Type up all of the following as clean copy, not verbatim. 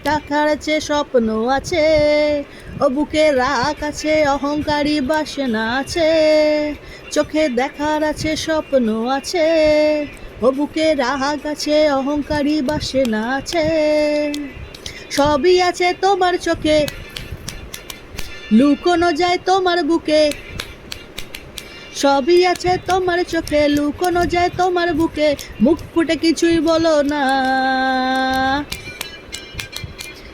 টাকার আছে স্বপ্ন আছে, ও বুকে রাগ আছে, অহংকারী বাসনা আছে। চোখে দেখার আছে স্বপ্ন আছে, ও বুকে রাগ আছে, অহংকারী বাসনা আছে। সবই আছে তোমার চোখে, লুকোনো যায় তোমার বুকে। সবই আছে তোমার চোখে, লুকোনো যায় তোমার বুকে। মুখ ফুটে কিছুই বলো না,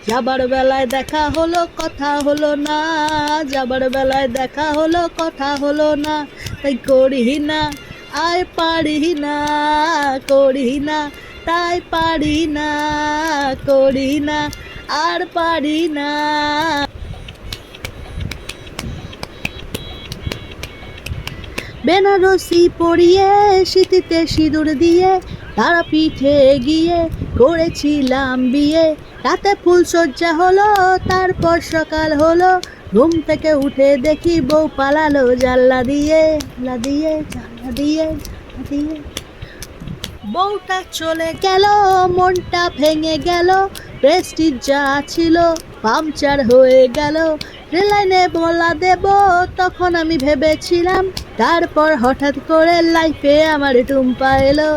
যাবার বেলায় দেখা হলো কথা হলো না। যাবার বেলায় দেখা হলো কথা হলো না। তাই করি না আর পারি না, করি না তাই পারি না, করি না আর পারি না। বেনারসি পরিয়ে শীতিতে সিঁদুর দিয়ে তারা পিঠে গিয়ে করেছিলাম বিয়ে। রাতে ফুলসজ্জা হলো, তারপর সকাল হলো, ঘুম থেকে উঠে দেখি বউ পালালো জানলা দিয়ে, জানলা দিয়ে, জানলা দিয়ে, জানলা দিয়ে। বউটা চলে গেল, মনটা ভেঙে গেল, প্রেস্টিজ যা ছিল পাংচার হয়ে গেল। রেলাইনে বলা দেব তখন আমি ভেবেছিলাম, তারপর হঠাৎ করে লাইফে আমার টুম্পা এলো।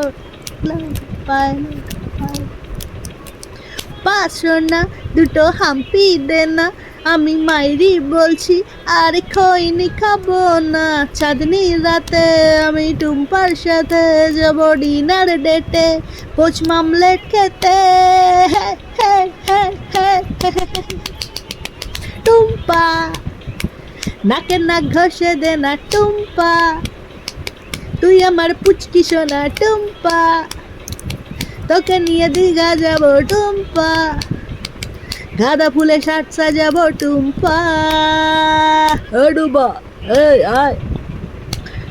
পাঁচশো না দুটো হাম্পি দে না, আমি মাইরি বলছি আর খৈনি খাবো না। চাঁদনি রাতে আমি টুম্পার সাথে যাব ডিনার ডেটে, পোচ মামলেট খেতে। টুম্পা নাকে নাক ঘষে দে না টুম্পা, তুই আমার পুচকি সোনা টুম্পা, তোকে নিয়ে দীঘা যাব টুম্পা, গাঁদা ফুলে শার্ট সাজাবো টুম্পা। ও ডুম্পা এই আয়,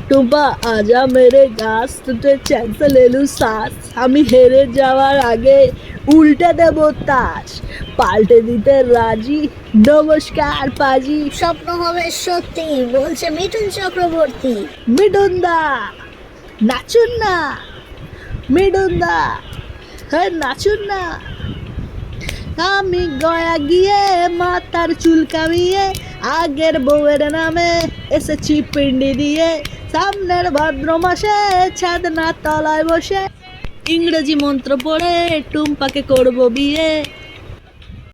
টুম্পা আজা মেরে গাছ তুটে চ্যান্সে লেলু শ্বাস। আমি হেরে যাওয়ার আগে উল্টে দেব তাস, পাল্টে দিতে রাজি। নমস্কার পাজি। স্বপ্ন হবে সত্যি বলছে মিঠুন চক্রবর্তী। মিঠুন দা নাচুন না, মিঠুন দা হ্যাঁ নাচুন না। আমি গয়া গিয়ে মাথার চুল কামিয়ে আগের বউয়ের নামে এসেছি পিন্ডি দিয়ে। সামনের ভাদ্র মাসে ছাদনা তলায় বসে ইংরেজি মন্ত্র পড়ে টুম্পাকে করব বিয়ে।